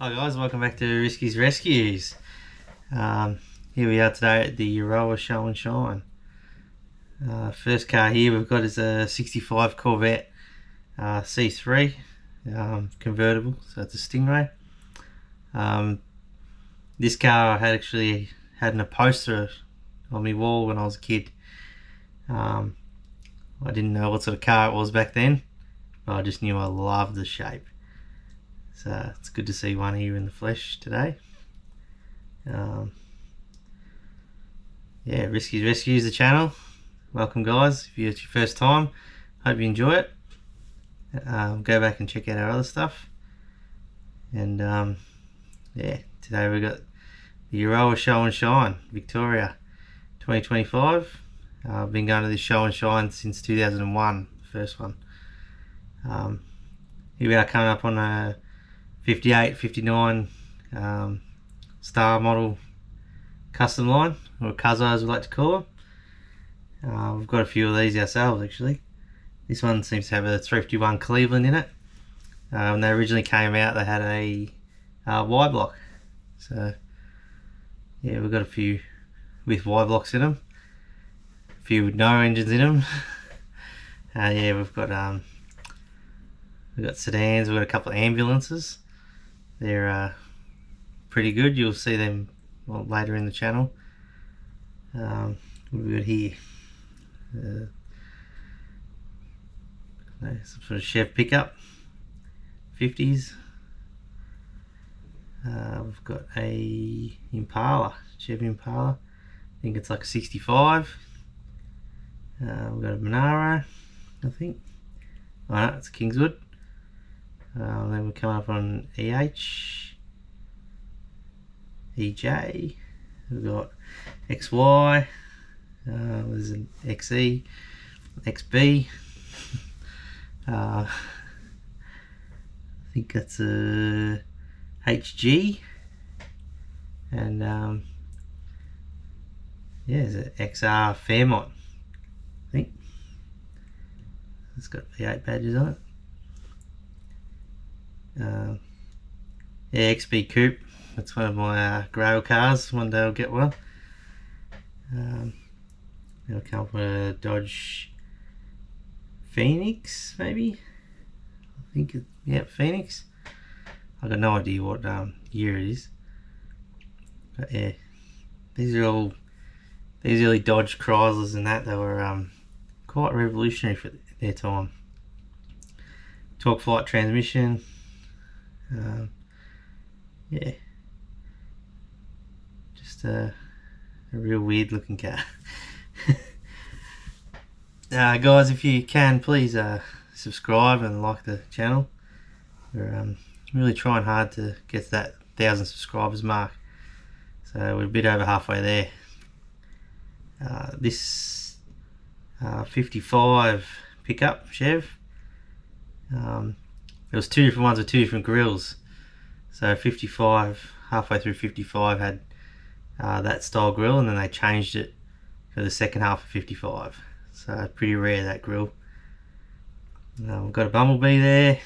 Hi guys, welcome back to Risky's Rescues. Here we are today at the Euroa Show and Shine. First car here we've got is a 65 Corvette C3 convertible, so it's a Stingray. This car I had actually had in a poster on my wall when I was a kid. I didn't know what sort of car it was back then, but I just knew I loved the shape. So it's good to see one here in the flesh today. Yeah, Risky's Rescues the channel. Welcome guys, if it's your first time, hope you enjoy it. Go back and check out our other stuff. And yeah, today we got the Euroa Show and Shine, Victoria 2025. I've been going to this Show and Shine since 2001, the first one. Here we are coming up on a 58, 59 star model custom line, or Cuzzo as we like to call them. We've got a few of these ourselves actually. This one seems to have a 351 Cleveland in it. When they originally came out they had a Y block. So yeah, we've got a few with Y blocks in them. A few with no engines in them. Yeah, we've got sedans, we've got a couple of ambulances. They're pretty good. You'll see them later in the channel. What have we got here? Some sort of Chev pickup, 50s. We've got a Impala, Chev Impala. I think it's like a 65. We've got a Monaro, I think. Oh no, it's a Kingswood. Then we're coming up on EH, EJ, we've got XY, there's an XE, XB, I think that's a HG, and yeah, there's an XR Fairmont, I think. It's got V8 badges on it. Yeah, XB Coupe, that's one of my grail cars. One day I'll get one. It'll come up with a Dodge Phoenix, maybe. I think it, yeah, Phoenix. I've got no idea what year it is. But yeah, these are all these early Dodge Chryslers and that. They were quite revolutionary for their time. Torque flight transmission. Yeah, just a real weird looking car. Guys, if you can, please subscribe and like the channel. We're really trying hard to get to that 1,000 subscribers mark, so we're a bit over halfway there. This 55 pickup Chev, there was two different ones with two different grills. So 55, halfway through 55 had that style grill, and then they changed it for the second half of 55. So pretty rare, that grill. We've got a Bumblebee there.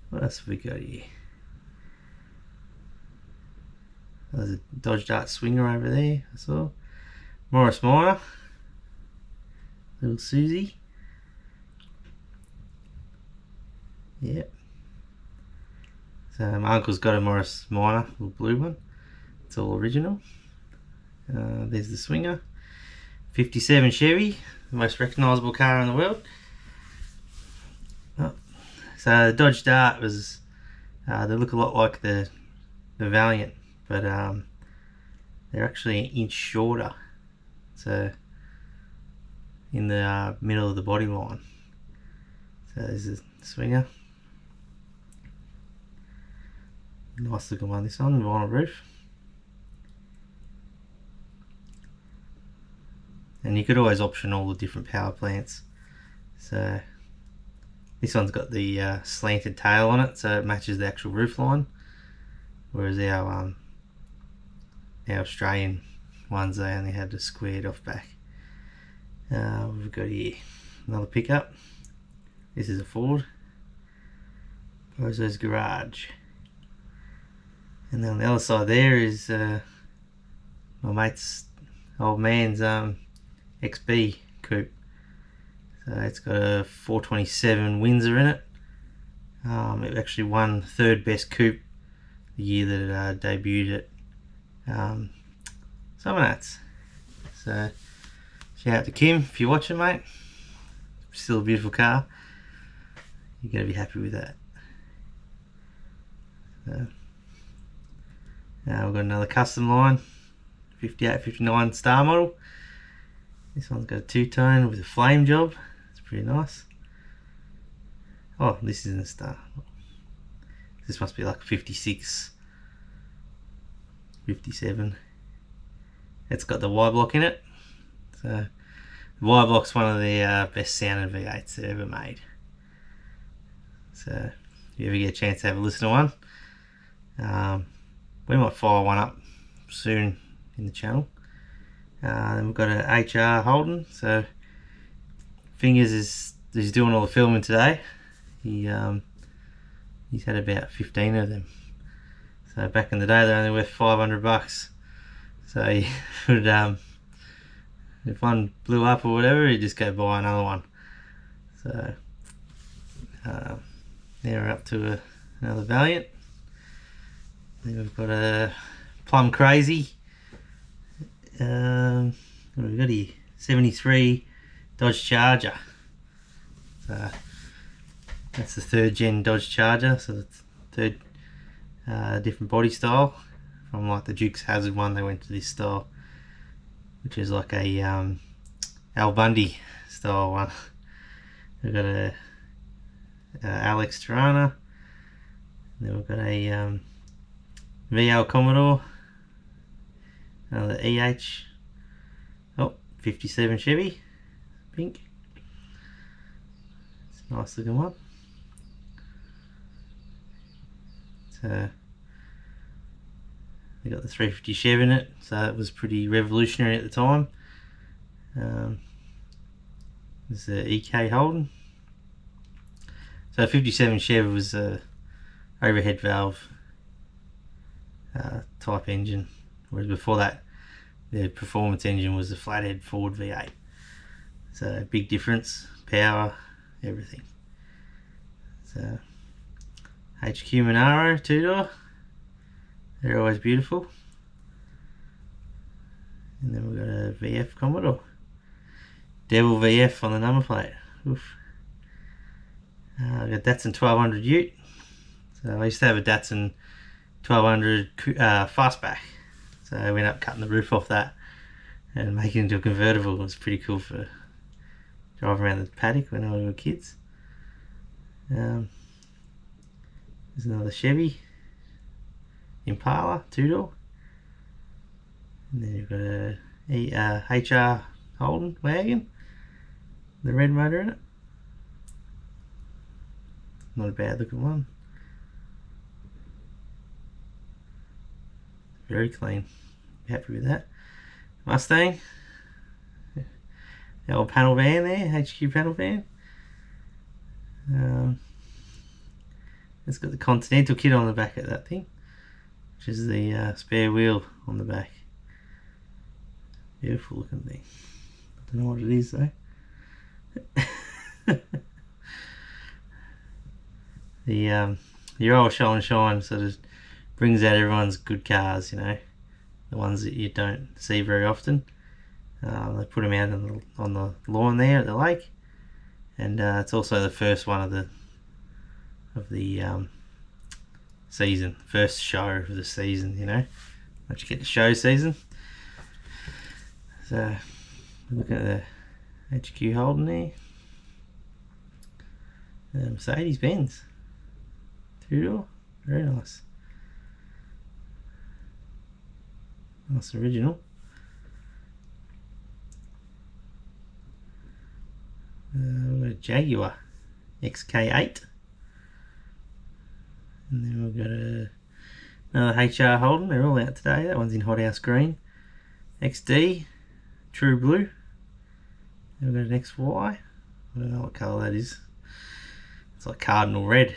What else have we got here? There's a Dodge Dart Swinger over there, I saw. Morris Minor. Little Susie. Yep. So my uncle's got a Morris Minor, little blue one. It's all original. There's the Swinger. 57 Chevy, the most recognisable car in the world. Oh. So the Dodge Dart was, they look a lot like the Valiant, but they're actually an inch shorter. So in the middle of the body line. So there's the Swinger. Nice looking one, this one, vinyl roof. And you could always option all the different power plants. So this one's got the slanted tail on it, so it matches the actual roof line. Whereas our Australian ones, they only had the squared off back. We've got here another pickup. This is a Ford. Bozo's Garage. And then on the other side there is my mate's old man's XB coupe. So it's got a 427 Windsor in it. It actually won third best coupe the year that it debuted at Summer Nuts. So shout out to Kim if you're watching, mate. Still a beautiful car. You're going to be happy with that. So, now we've got another custom line, 58, 59 star model. This one's got a two-tone with a flame job. It's pretty nice. Oh, this isn't a star. This must be like 56, 57. It's got the Y block in it. So the Y block's one of the best sounding V8s they've ever made. So if you ever get a chance to have a listen to one, we might fire one up soon in the channel. Then we've got an HR Holden. So Fingers is doing all the filming today. He's had about 15 of them. So back in the day they're only worth $500. So he would if one blew up or whatever, he'd just go buy another one. So now we're up to another Valiant. Then we've got a Plum Crazy. What have we got here? 73 Dodge Charger. So that's the third gen Dodge Charger. So it's third different body style. From like the Dukes Hazzard one, they went to this style, which is like a Al Bundy style one. We've got a Alex Tirana. Then we've got a VL Commodore, another EH, 57 Chevy, pink. It's a nice looking one. So they got the 350 Chev in it, so it was pretty revolutionary at the time. This is a EK Holden. So 57 Chev was a overhead valve type engine, whereas before that the performance engine was a flathead Ford V8. So big difference, power, everything. So HQ Monaro 2-door, they're always beautiful. And then we've got a VF Commodore, Devil VF on the number plate. Oof. I've got Datsun 1200 Ute. So I used to have a Datsun 1200 fastback, so I went up cutting the roof off that and making it into a convertible. It was pretty cool for driving around the paddock when we were kids. There's another Chevy Impala 2-door, and then you've got a HR Holden wagon, the red motor in it. Not a bad looking one. Very clean. Happy with that. Mustang. The old panel van there, HQ panel van. It's got the Continental kit on the back of that thing, which is the spare wheel on the back. Beautiful looking thing. I don't know what it is though. The Euroa Show and Shine sort of brings out everyone's good cars, you know, the ones that you don't see very often. They put them out on the lawn there at the lake, and it's also the first one of the season, first show of the season, you know, once you get the show season. So look at the HQ Holden there, Mercedes Benz 2-door, very nice. Nice original. We've got a Jaguar XK8, and then we've got another HR Holden. They're all out today. That one's in hothouse green. XD True Blue. Then we've got an XY. I don't know what colour that is. It's like cardinal red.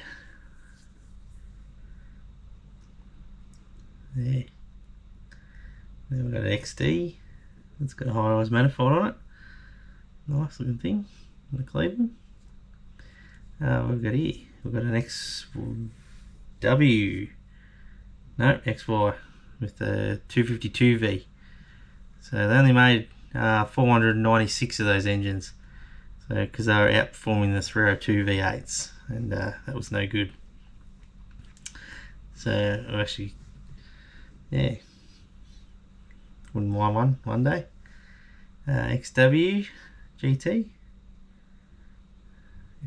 there. Then we've got an XD. It's got a high-rise manifold on it. Nice looking thing. The Cleveland. We've got here. We've got an XW. No, XY with the 252V. So they only made 496 of those engines. So because they were outperforming the 302 V8s, and that was no good. So I actually, yeah, wouldn't mind one day. XW GT.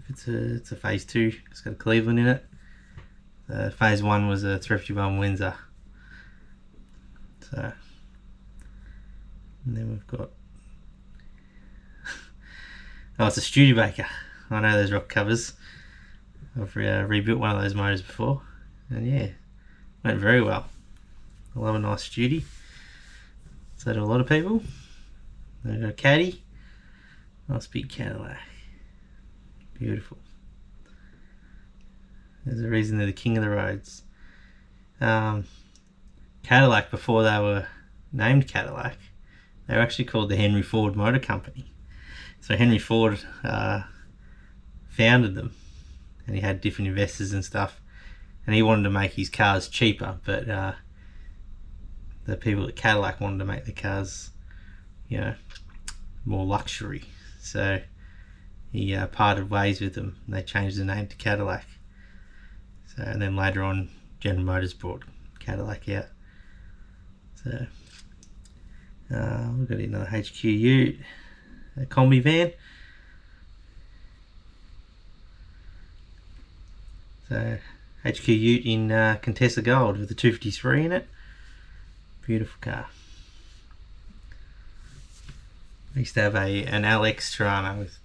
If it's a phase 2, it's got a Cleveland in it. Phase 1 was a 351 Windsor. So, and then we've got oh, it's a Studebaker. I know those rock covers. I've rebuilt one of those motors before, and yeah, went very well. I love a nice Studi. So do a lot of people. Then we've got a Caddy. Nice big Cadillac. Beautiful. There's a reason they're the king of the roads. Cadillac, before they were named Cadillac, they were actually called the Henry Ford Motor Company. So Henry Ford founded them, and he had different investors and stuff, and he wanted to make his cars cheaper, but the people at Cadillac wanted to make the cars, you know, more luxury. So he parted ways with them, and they changed the name to Cadillac. So, and then later on, General Motors brought Cadillac out. So we've got another HQ Ute, a combi van. So HQ Ute in Contessa Gold with the 253 in it. Beautiful car. I used to have an LX Tirana with,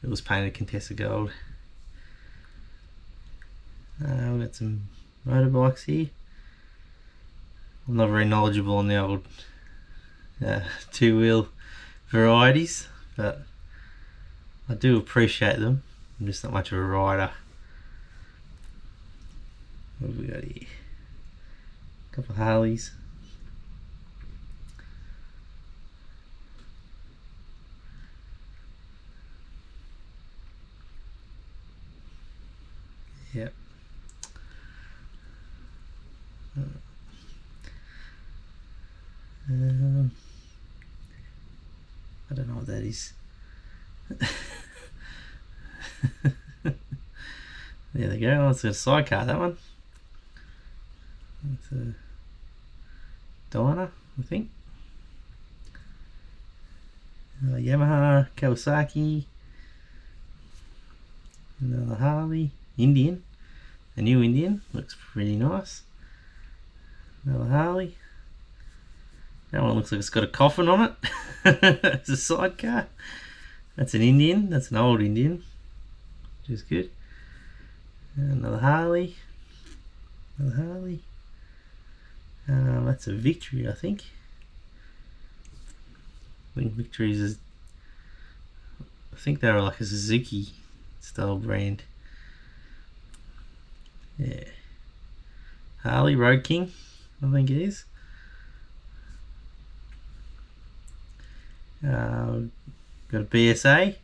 it was painted Contessa Gold. We've got some motorbikes here. I'm not very knowledgeable on the old two-wheel varieties, but I do appreciate them. I'm just not much of a rider. What have we got here? A couple of Harleys. Yep. I don't know what that is. There they go. Oh, it's a sidecar, that one. It's a Dyna, I think. Yamaha, Kawasaki, another Harley, Indian, a new Indian, looks pretty nice. Another Harley. That one looks like it's got a coffin on it. It's a sidecar. That's an Indian, that's an old Indian, which is good. Another Harley. Another Harley. That's a Victory, I think. I think Victory's is, I think they were like a Suzuki style brand. Yeah. Harley Road King, I think it is. Got a BSA,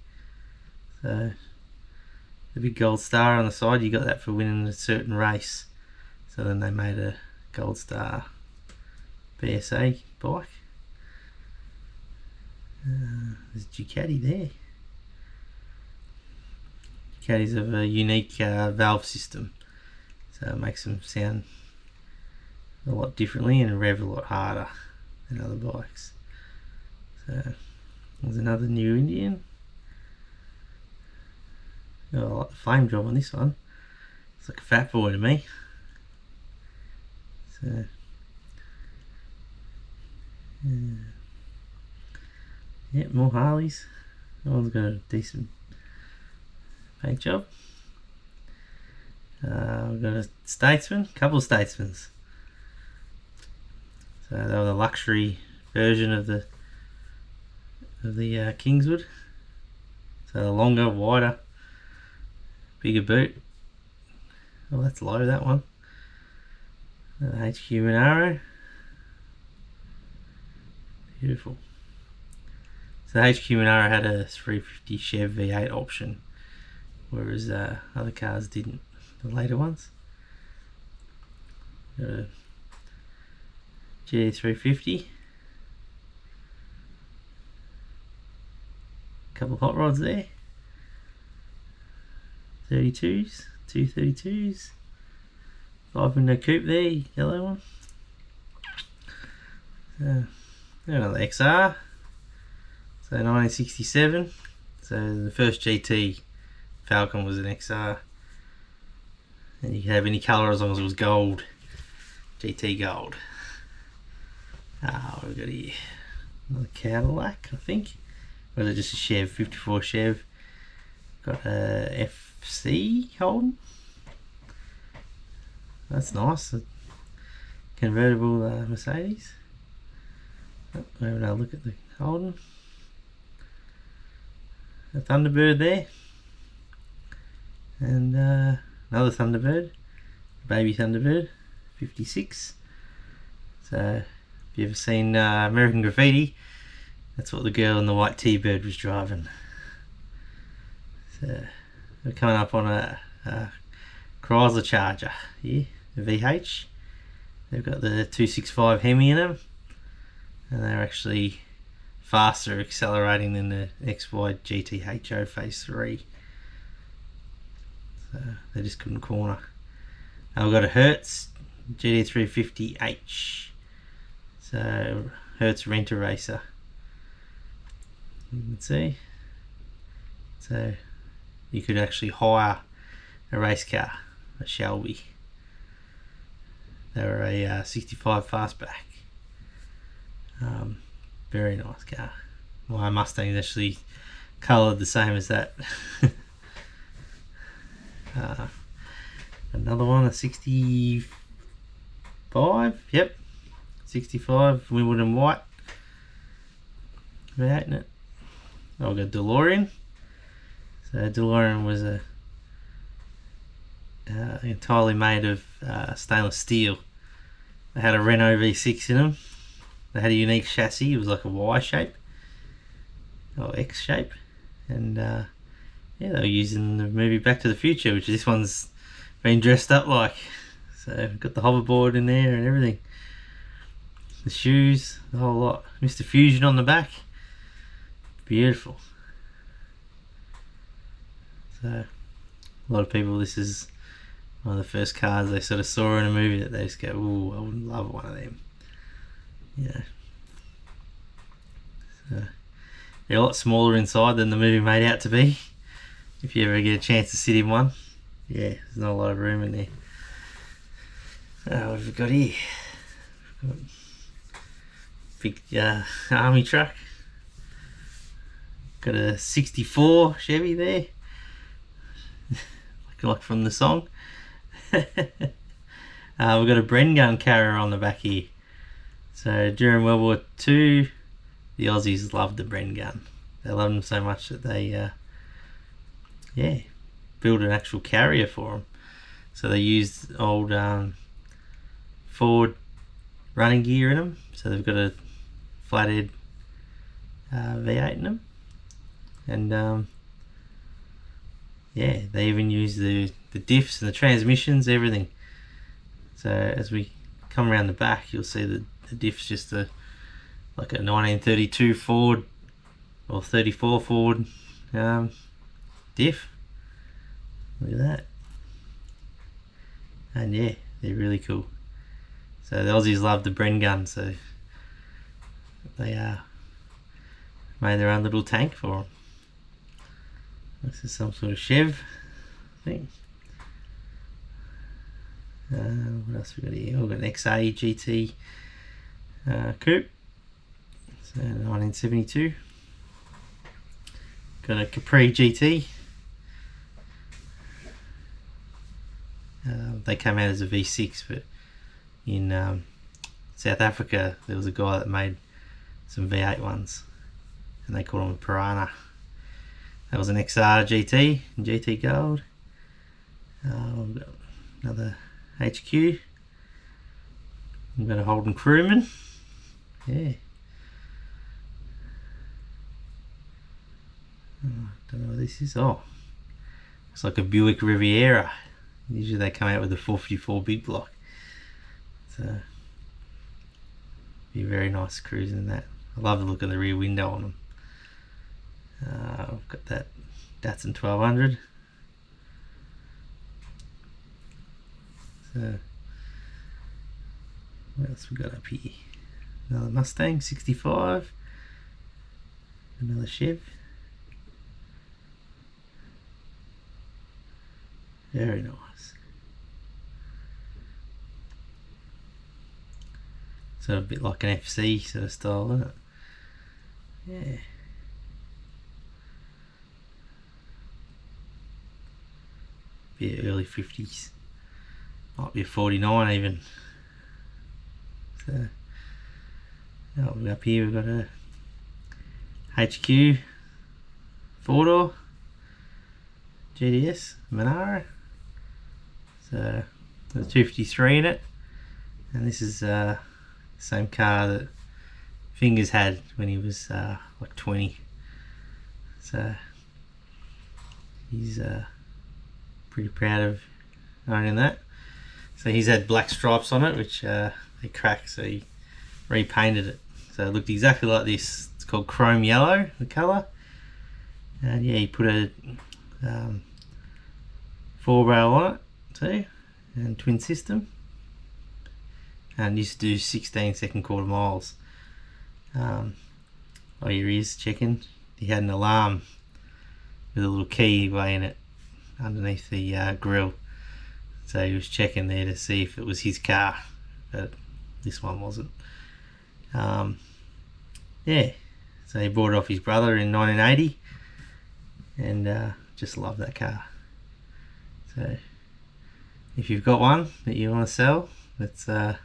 so the big gold star on the side, you got that for winning a certain race, so then they made a gold star BSA bike. There's Ducati there. Ducatis have a unique valve system, so it makes them sound a lot differently and rev a lot harder than other bikes. So there's another new Indian. Oh, I like the flame job on this one. It's like a fat boy to me. So yeah, more Harleys. That one's got a decent paint job. We've got a Statesman, couple of Statesmans. So they were the luxury version of the Kingswood. So longer, wider, bigger boot. Oh, that's low, that one. HQ Monaro. Beautiful. So the HQ Monaro had a 350 Chev V8 option, whereas other cars didn't, the later ones. Got a GT350. Couple of hot rods there. 32s, 232s. 5-window coupe there, yellow one. Another XR. So 1967. So the first GT Falcon was an XR. And you could have any colour as long as it was gold. GT gold. We've got here another Cadillac, I think. Or is it just a Chev, 54 Chev? Got a FC Holden. That's nice. A convertible Mercedes. Oh, we'll have another look at the Holden. A Thunderbird there. And another Thunderbird. Baby Thunderbird. 56. So, if you've ever seen American Graffiti, that's what the girl in the white T-Bird was driving. So, we're coming up on a Chrysler Charger here, a VH. They've got the 265 Hemi in them, and they're actually faster accelerating than the XY GTHO Phase 3. So they just couldn't corner. We've got a Hertz GT350H. So Hertz Renter Racer. You can see. So you could actually hire a race car, a Shelby. They were a 65 fastback. Very nice car. My Mustang is actually coloured the same as that. Another one, a 65. Yep, 65 Wimbledon white. V8 in it. I've got DeLorean. So DeLorean was entirely made of stainless steel. They had a Renault V6 in them. They had a unique chassis. It was like a Y shape or X shape, and yeah, they were using the movie Back to the Future, which this one's been dressed up like. So got the hoverboard in there and everything. The shoes, the whole lot. Mr. Fusion on the back. Beautiful. So a lot of people, this is one of the first cars they sort of saw in a movie that they just go, ooh, I would love one of them. Yeah. So they're a lot smaller inside than the movie made out to be. If you ever get a chance to sit in one. Yeah, there's not a lot of room in there. What have we got here? We've got big army truck. Got a 64 Chevy there. like from the song. We've got a Bren gun carrier on the back here. So during World War II, the Aussies loved the Bren gun. They loved them so much that they built an actual carrier for them. So they used old Ford running gear in them. So they've got a flathead V8 in them. And yeah, they even use the diffs and the transmissions, everything. So as we come around the back, you'll see that the diff's just like a 1932 Ford or 34 Ford diff. Look at that. And yeah, they're really cool. So the Aussies love the Bren gun, so they made their own little tank for them. This is some sort of Chev thing. What else we got here? We've got an XA GT coupe. So 1972. Got a Capri GT. They came out as a V6, but in South Africa there was a guy that made some V8 ones, and they called them a Piranha. That was an XR GT, GT Gold. We've got another HQ. We've got a Holden Crewman. Yeah. Oh, don't know what this is. Oh, it's like a Buick Riviera. Usually they come out with a 454 big block. So, be very nice cruising that. I love the look of the rear window on them. I've got that Datsun 1200. So, what else we got up here? Another Mustang 65. Another Chev. Very nice. So a bit like an FC sort of style, isn't it? Yeah. Be early 50s. Might be a 49 even. So, oh, up here we've got a HQ 4-door GTS Monaro. So there's 253 in it, and this is the same car that Fingers had when he was like 20. So he's pretty proud of owning that. So he's had black stripes on it, which they cracked, so he repainted it. So it looked exactly like this. It's called chrome yellow, the colour. And yeah, he put a 4-rail on it too, and twin system. And used to do 16 second quarter miles. Oh, here he is checking. He had an alarm with a little key way in it underneath the grill. So he was checking there to see if it was his car, but this one wasn't. Yeah, so he bought it off his brother in 1980, and just love that car. So if you've got one that you want to sell, it's got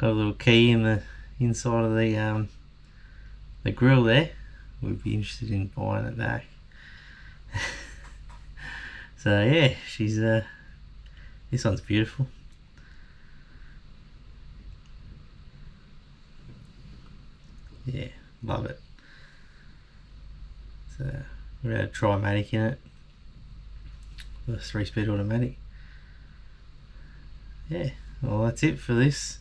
a little key in the inside of the grill there, we'd be interested in buying it back. So yeah, she's this one's beautiful. Yeah, love it. So we had a Tri-Matic in it, a 3-speed automatic. Yeah, well that's it for this